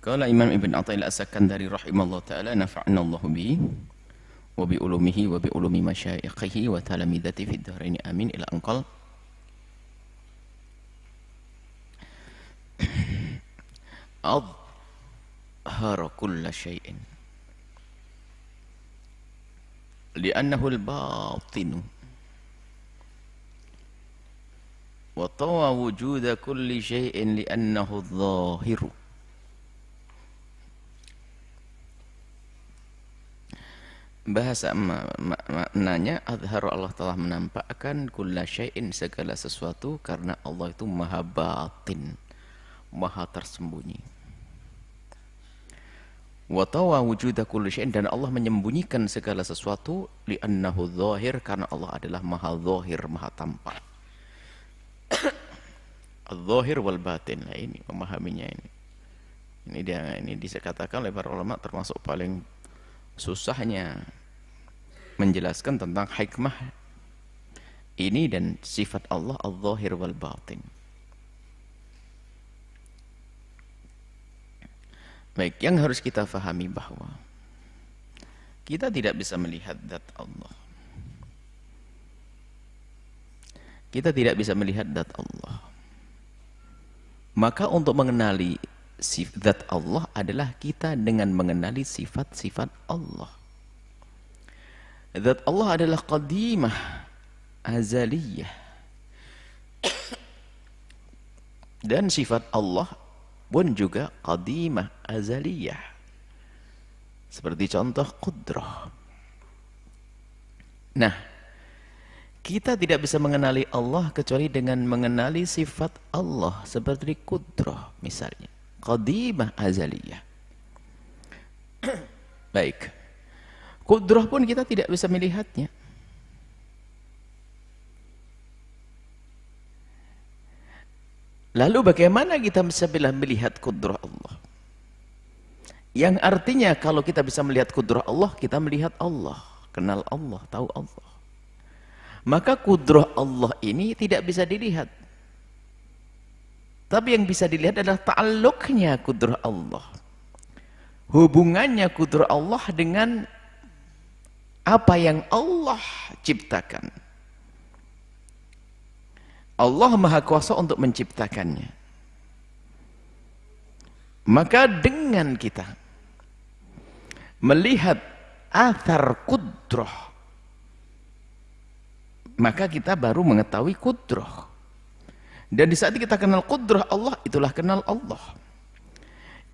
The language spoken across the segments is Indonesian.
Qala Imam Ibn Athaillah As-Sakandari rahimallahu ta'ala nafa'na Allahu bihi wa bi ulumihi wa bi ulumi masyayikhihi wa talamidati fid dharaini amin ila anqal adhara kulla syai'in li'annahu al-batinu wa tawa wujuda kulli syai'in li'annahu adh-dhahiru. Bahasa maknanya adhar, Allah telah menampakkan kulla syai'in, segala sesuatu, karena Allah itu maha batin, maha tersembunyi. Wa tawa wujuda kulli syai'in, dan Allah menyembunyikan segala sesuatu li'annahu dhahir, karena Allah adalah maha dhahir, maha tampak. Al-dhahir wal batin, nah ini memahaminya ini. Ini dikatakan oleh para ulama termasuk paling susahnya menjelaskan tentang hikmah ini dan sifat Allah al-zahir wal batin. Baik, yang harus kita fahami bahwa kita tidak bisa melihat zat Allah. Kita tidak bisa melihat zat Allah. Maka untuk mengenali zat Allah adalah kita dengan mengenali sifat-sifat Allah. Zat Allah adalah qadimah, azaliyah. Dan sifat Allah pun juga qadimah, azaliyah. Seperti contoh qudrah. Nah, kita tidak bisa mengenali Allah kecuali dengan mengenali sifat Allah, seperti qudrah misalnya. Qadimah azaliyah. Baik. Qudrah pun kita tidak bisa melihatnya. Lalu bagaimana kita bisa melihat qudrah Allah? Yang artinya kalau kita bisa melihat qudrah Allah, kita melihat Allah, kenal Allah, tahu Allah. Maka qudrah Allah ini tidak bisa dilihat. Tapi yang bisa dilihat adalah ta'alluqnya qudrah Allah. Hubungannya qudrah Allah dengan apa yang Allah ciptakan. Allah Maha Kuasa untuk menciptakannya. Maka dengan kita melihat athar qudrah, maka kita baru mengetahui qudrah. Dan di saat kita kenal qudrah Allah, itulah kenal Allah.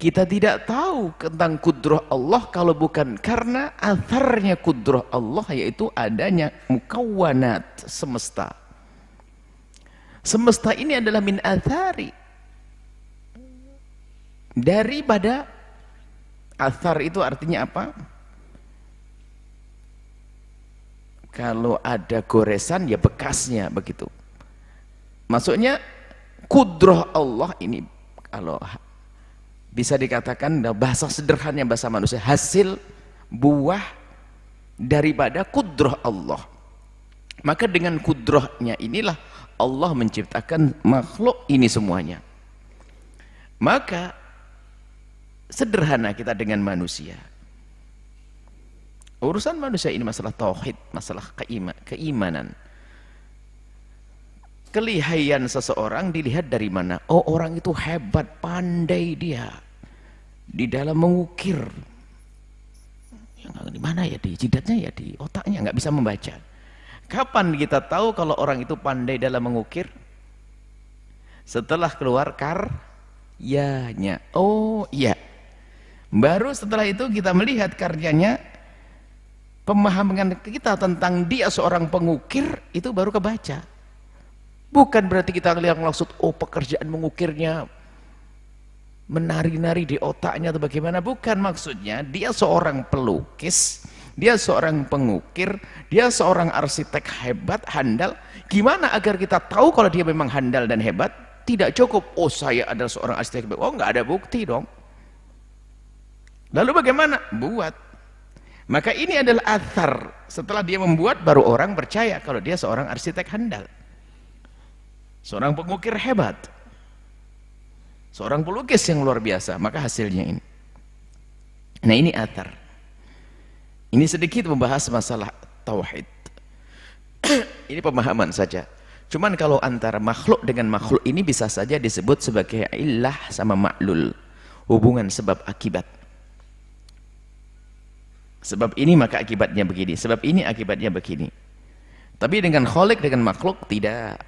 Kita tidak tahu tentang qudrah Allah kalau bukan karena atharnya qudrah Allah, yaitu adanya mukawwanat, semesta. Semesta ini adalah min athari, daripada athar itu artinya apa? Kalau ada goresan ya bekasnya, begitu. Maksudnya qudrah Allah ini kalau bisa dikatakan bahasa sederhana, bahasa manusia, hasil buah daripada qudrah Allah. Maka dengan qudrahnya inilah Allah menciptakan makhluk ini semuanya. Maka sederhana kita dengan manusia. Urusan manusia ini masalah tauhid, masalah keimanan. Kelihayan seseorang dilihat dari mana? Oh, orang itu hebat, pandai dia di dalam mengukir. Yang di mana ya? Di jidatnya ya, di otaknya, nggak bisa membaca. Kapan kita tahu kalau orang itu pandai dalam mengukir? Setelah keluar karyanya. Oh iya. Baru setelah itu kita melihat karyanya, pemahaman kita tentang dia seorang pengukir itu baru kebaca. Bukan berarti kita lihat maksud, oh pekerjaan mengukirnya menari-nari di otaknya atau bagaimana. Bukan maksudnya, dia seorang pelukis, dia seorang pengukir, dia seorang arsitek hebat, handal. Gimana agar kita tahu kalau dia memang handal dan hebat? Tidak cukup, oh saya adalah seorang arsitek hebat. Oh nggak ada bukti dong. Lalu bagaimana? Buat. Maka ini adalah athar. Setelah dia membuat, baru orang percaya kalau dia seorang arsitek handal, seorang pengukir hebat. seorang pelukis yang luar biasa, maka hasilnya ini. Nah, ini athar. Ini sedikit membahas masalah tauhid. Ini pemahaman saja. Cuman kalau antara makhluk dengan makhluk ini bisa saja disebut sebagai illah sama ma'lul, hubungan sebab akibat. Sebab ini maka akibatnya begini, sebab ini akibatnya begini. Tapi dengan khalik dengan makhluk tidak.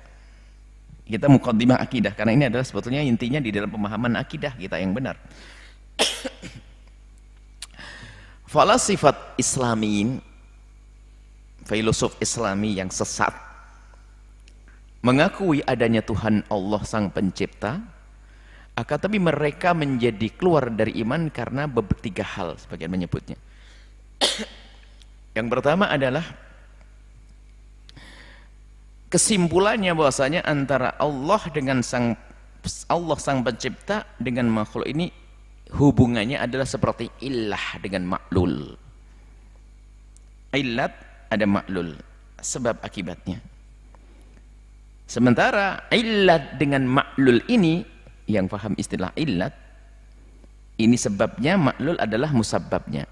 Kita muqaddimah akidah, karena ini adalah sebetulnya intinya di dalam pemahaman akidah kita yang benar. Falasifat Islamiyin, filosof Islami yang sesat, mengakui adanya Tuhan Allah Sang Pencipta, akan tapi mereka menjadi keluar dari iman karena tiga hal, sebagian menyebutnya. Yang pertama adalah kesimpulannya bahwasanya antara Allah dengan Allah Sang Pencipta dengan makhluk ini hubungannya adalah seperti illah dengan ma'lul. Illat ada ma'lul, sebab akibatnya. Sementara illat dengan ma'lul ini, yang paham istilah illat, ini sebabnya, ma'lul adalah musabbabnya.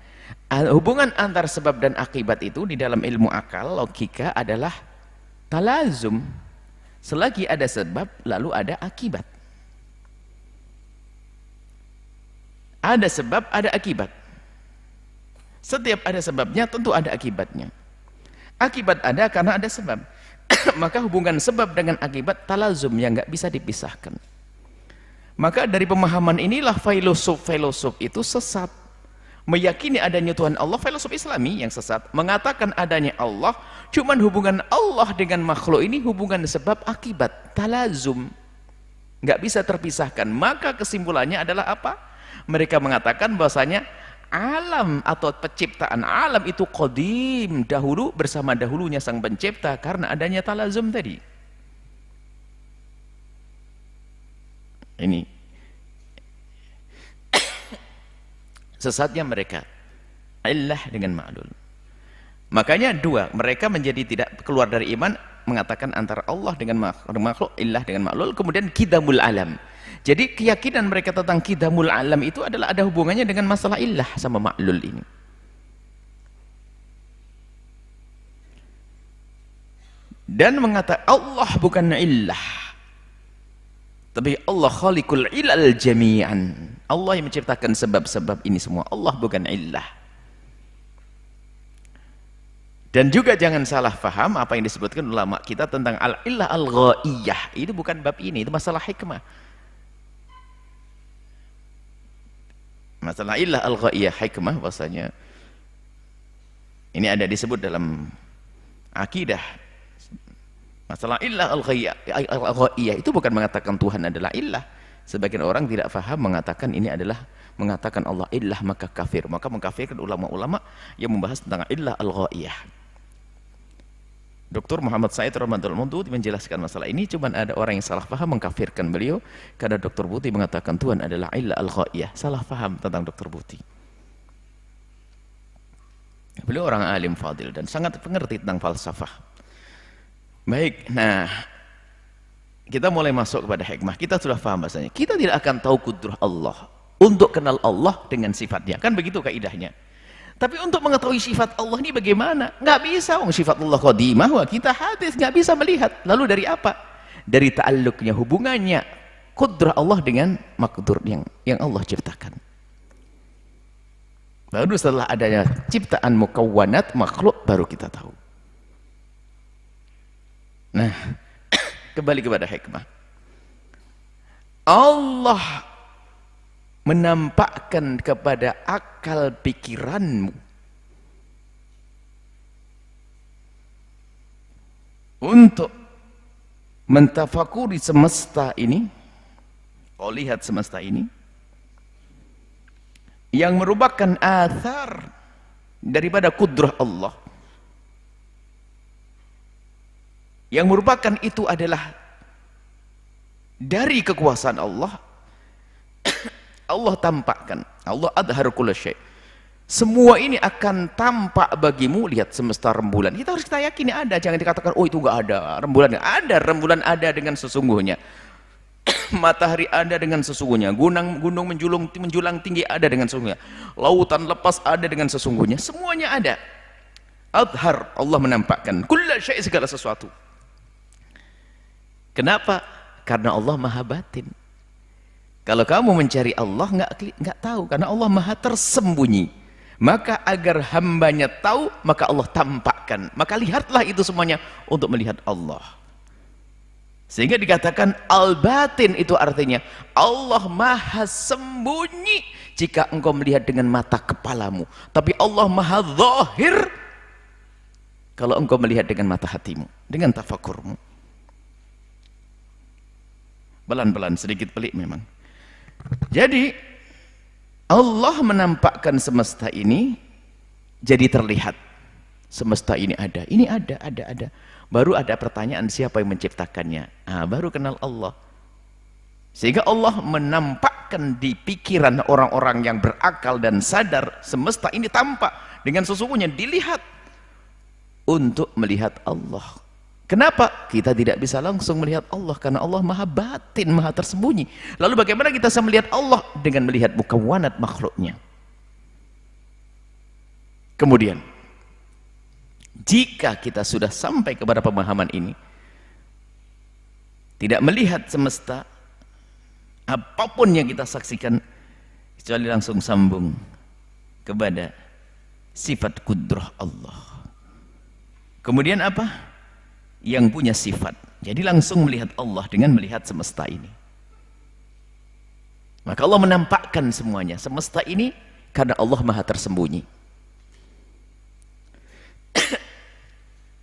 Hubungan antar sebab dan akibat itu di dalam ilmu akal, logika adalah talazum. Selagi ada sebab, lalu ada akibat. Ada sebab, ada akibat. Setiap ada sebabnya, tentu ada akibatnya. Akibat ada karena ada sebab. Maka hubungan sebab dengan akibat talazum yang nggak bisa dipisahkan. Maka dari pemahaman inilah filosof itu sesat. Meyakini adanya Tuhan Allah, filosof Islami yang sesat mengatakan adanya Allah, cuman hubungan Allah dengan makhluk ini hubungan sebab akibat, talazum, nggak bisa terpisahkan. Maka kesimpulannya adalah apa? Mereka mengatakan bahwasanya alam atau penciptaan alam itu qadim, dahulu bersama dahulunya Sang Pencipta karena adanya talazum tadi. Ini sesatnya mereka, illah dengan ma'lul. Makanya dua, mereka menjadi tidak keluar dari iman, mengatakan antara Allah dengan makhluk, illah dengan ma'lul. Kemudian qidamul alam, jadi keyakinan mereka tentang qidamul alam itu adalah ada hubungannya dengan masalah illah sama ma'lul ini. Dan mengatakan Allah bukan illah, tapi Allah khaliqul ilal jami'an. Allah yang menciptakan sebab-sebab ini semua. Allah bukan illah. Dan juga jangan salah faham apa yang disebutkan ulama kita tentang al-illah al-ghaiyah. Itu bukan bab ini, itu masalah hikmah. Masalah illah al-ghaiyah, hikmah bahasanya. Ini ada disebut dalam akidah. Masalah illah al-ghaiyah itu bukan mengatakan Tuhan adalah illah. Sebagian orang tidak faham mengatakan ini adalah mengatakan Allah illah maka kafir. Maka mengkafirkan ulama-ulama yang membahas tentang illah al-ghaiyah. Dr. Muhammad Said Ramadan Al-Mundud menjelaskan masalah ini, cuman ada orang yang salah faham mengkafirkan beliau karena Dr. Buti mengatakan Tuhan adalah illah al-ghaiyah. Salah faham tentang Dr. Buti. Beliau orang alim fadil dan sangat mengerti tentang falsafah. Baik, nah kita mulai masuk kepada hikmah. Kita sudah paham bahasanya kita tidak akan tahu kudrah Allah untuk kenal Allah dengan sifatnya, kan begitu kaidahnya. Tapi untuk mengetahui sifat Allah ini bagaimana? Nggak bisa, sifat Allah qadimah wa kita hadis, nggak bisa melihat. Lalu dari apa? Dari ta'alluqnya, hubungannya kudrah Allah dengan makdur yang Allah ciptakan. Baru setelah adanya ciptaan mukawwanat makhluk baru kita tahu. Nah, kembali kepada hikmah. Allah menampakkan kepada akal pikiranmu untuk mentafakuri semesta ini. Kau lihat semesta ini yang merupakan athar daripada kudrah Allah, yang merupakan itu adalah dari kekuasaan Allah. Allah tampakkan, Allah adhar kulla syai'. Semua ini akan tampak bagimu. Lihat semesta rembulan, kita harus kita yakini ada, jangan dikatakan oh itu enggak ada rembulan. Ada rembulan, ada dengan sesungguhnya. Matahari ada dengan sesungguhnya, gunung menjulang tinggi ada dengan sesungguhnya, lautan lepas ada dengan sesungguhnya, semuanya ada. Adhar, Allah menampakkan kulla syai', segala sesuatu. Kenapa? Karena Allah maha batin. Kalau kamu mencari Allah nggak tahu, karena Allah maha tersembunyi. Maka agar hambanya tahu, maka Allah tampakkan. Maka lihatlah itu semuanya untuk melihat Allah. Sehingga dikatakan al-batin, itu artinya Allah maha sembunyi jika engkau melihat dengan mata kepalamu, tapi Allah maha zahir kalau engkau melihat dengan mata hatimu, dengan tafakurmu. Pelan-pelan, sedikit pelik memang. Jadi Allah menampakkan semesta ini jadi terlihat. Semesta ini ada, ada. Baru ada pertanyaan, siapa yang menciptakannya? Baru kenal Allah. Sehingga Allah menampakkan di pikiran orang-orang yang berakal dan sadar, semesta ini tampak dengan sesungguhnya, dilihat untuk melihat Allah. Kenapa? Kita tidak bisa langsung melihat Allah karena Allah maha batin, maha tersembunyi. Lalu bagaimana kita bisa melihat Allah? Dengan melihat mukawanat makhluknya. Kemudian jika kita sudah sampai kepada pemahaman ini, tidak melihat semesta, apapun yang kita saksikan, kecuali langsung sambung kepada sifat kudrah Allah. Kemudian apa? Yang punya sifat. Jadi langsung melihat Allah dengan melihat semesta ini. Maka Allah menampakkan semuanya. Semesta ini karena Allah maha tersembunyi.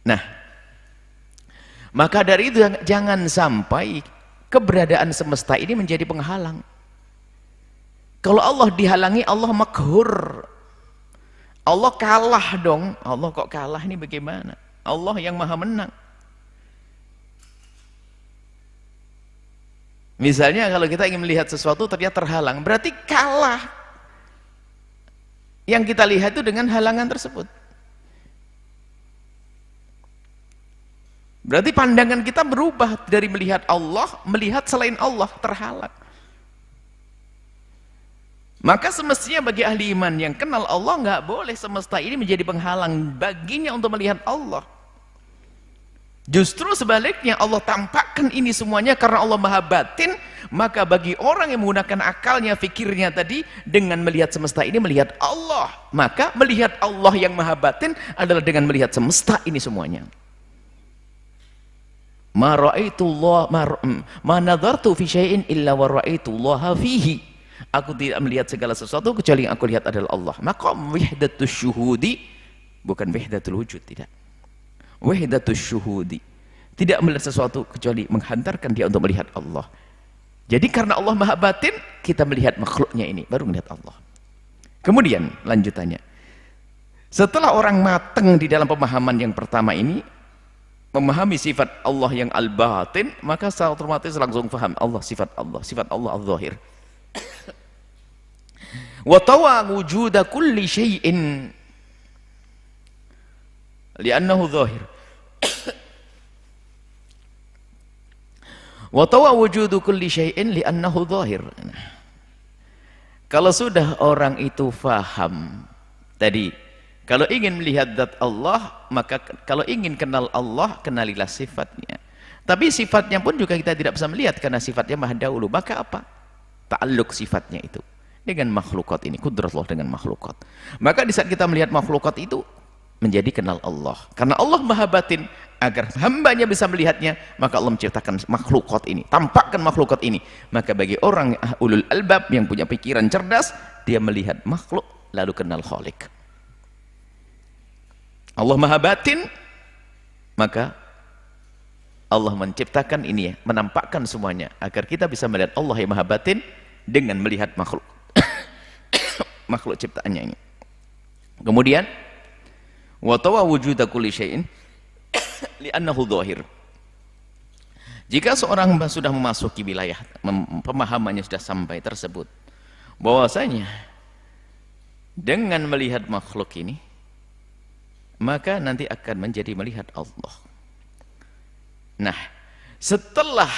Nah, maka dari itu jangan sampai keberadaan semesta ini menjadi penghalang. Kalau Allah dihalangi, Allah makhur. Allah kalah dong. Allah kok kalah, ini bagaimana? Allah yang maha menang. Misalnya kalau kita ingin melihat sesuatu ternyata terhalang, berarti kalah. Yang kita lihat itu dengan halangan tersebut. Berarti pandangan kita berubah dari melihat Allah, melihat selain Allah, terhalang. Maka semestinya bagi ahli iman yang kenal Allah, nggak boleh semesta ini menjadi penghalang baginya untuk melihat Allah. Justru sebaliknya, Allah tampakkan ini semuanya karena Allah maha batin. Maka bagi orang yang menggunakan akalnya, fikirnya tadi, dengan melihat semesta ini melihat Allah, maka melihat Allah yang maha batin adalah dengan melihat semesta ini semuanya. Ma ra'aitullah ma nadartu fi syai'in illa wa ra'aitullaha fihi. Aku tidak melihat segala sesuatu kecuali yang aku lihat adalah Allah. Maqam wahdatus syuhudi, bukan wahdatul wujud, tidak. Wahdatus syuhudi, tidak melihat sesuatu kecuali menghantarkan dia untuk melihat Allah. Jadi karena Allah maha batin, kita melihat makhluknya ini baru melihat Allah. Kemudian lanjutannya, setelah orang matang di dalam pemahaman yang pertama ini, memahami sifat Allah yang al-batin, maka secara otomatis langsung paham Allah, sifat Allah al-zahir. Wa tawa wujuda kulli syai'in li'annahu zahir. Wa tawa wujudu kulli syai'in li'annahu zahir. Kalau sudah orang itu faham tadi, kalau ingin melihat zat Allah, maka kalau ingin kenal Allah, kenalilah sifatnya. Tapi sifatnya pun juga kita tidak bisa melihat karena sifatnya maha dahulu. Maka apa? Ta'alluq sifatnya itu dengan makhlukat ini, kudratullah dengan makhlukat. Maka di saat kita melihat makhlukat itu, menjadi kenal Allah. Karena Allah maha batin, agar hambanya bisa melihatnya, maka Allah menciptakan makhlukat ini, tampakkan makhlukat ini. Maka bagi orang ulul albab yang punya pikiran cerdas, dia melihat makhluk lalu kenal Khaliq. Allah maha batin, maka Allah menciptakan ini ya, menampakkan semuanya agar kita bisa melihat Allah yang maha batin dengan melihat makhluk makhluk ciptaannya ini. Kemudian wa tawa wujuda kulli syai'in li'annahu dhahir. Jika seorang sudah memasuki wilayah pemahamannya sudah sampai tersebut, bahwasanya dengan melihat makhluk ini maka nanti akan menjadi melihat Allah. Nah, setelah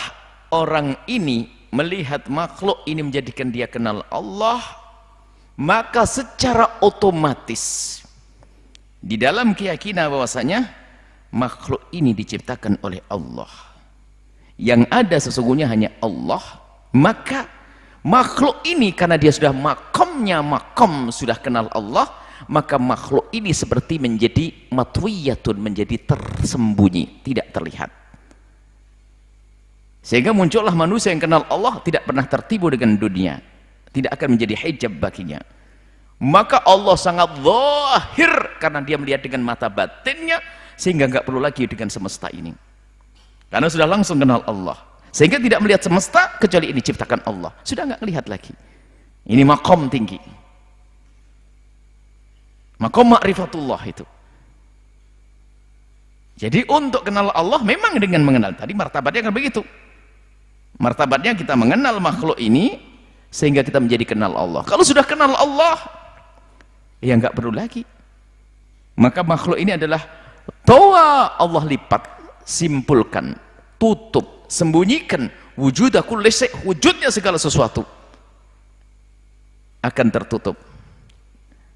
orang ini melihat makhluk ini menjadikan dia kenal Allah, maka secara otomatis di dalam keyakinan bahwasanya makhluk ini diciptakan oleh Allah, yang ada sesungguhnya hanya Allah, maka makhluk ini karena dia sudah makamnya makom sudah kenal Allah, maka makhluk ini seperti menjadi matwiyatun, menjadi tersembunyi, tidak terlihat. Sehingga muncullah manusia yang kenal Allah tidak pernah tertipu dengan dunia, tidak akan menjadi hijab baginya. Maka Allah sangat zahir karena dia melihat dengan mata batinnya, sehingga nggak perlu lagi dengan semesta ini, karena sudah langsung kenal Allah. Sehingga tidak melihat semesta kecuali ini ciptakan Allah, sudah nggak melihat lagi. Ini makom tinggi, makom ma'rifatullah itu. Jadi untuk kenal Allah memang dengan mengenal tadi martabatnya kan begitu. Martabatnya kita mengenal makhluk ini sehingga kita menjadi kenal Allah. Kalau sudah kenal Allah, ya nggak perlu lagi. Maka makhluk ini adalah tawa Allah lipat, simpulkan, tutup, sembunyikan wujuda kulli syai', wujudnya segala sesuatu akan tertutup.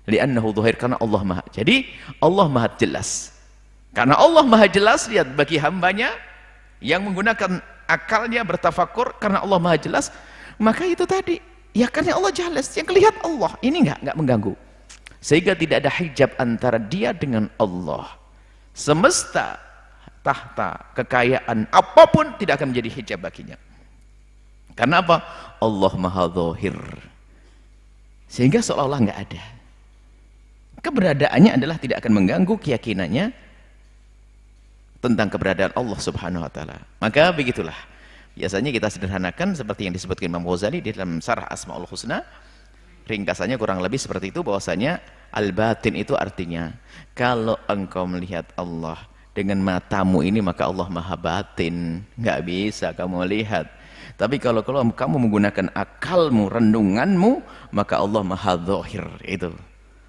Li'annahu dhahir, karena Allah maha. Jadi Allah maha jelas. Karena Allah maha jelas, lihat bagi hambanya yang menggunakan akalnya bertafakur, karena Allah maha jelas, maka itu tadi ya karena Allah jelas, yang kelihatan Allah ini nggak mengganggu, sehingga tidak ada hijab antara dia dengan Allah. Semesta, tahta, kekayaan apapun tidak akan menjadi hijab baginya. Karena apa? Allah maha zahir, sehingga seolah-olah nggak ada. Keberadaannya adalah tidak akan mengganggu keyakinannya tentang keberadaan Allah subhanahu wa ta'ala. Maka begitulah biasanya kita sederhanakan seperti yang disebutkan Imam Ghazali di dalam Syarah Asmaul Husna. Ringkasannya kurang lebih seperti itu, bahwasanya al-batin itu artinya kalau engkau melihat Allah dengan matamu ini, maka Allah maha batin, nggak bisa kamu lihat. Tapi kalau kamu menggunakan akalmu, renunganmu, maka Allah maha zahir. Itu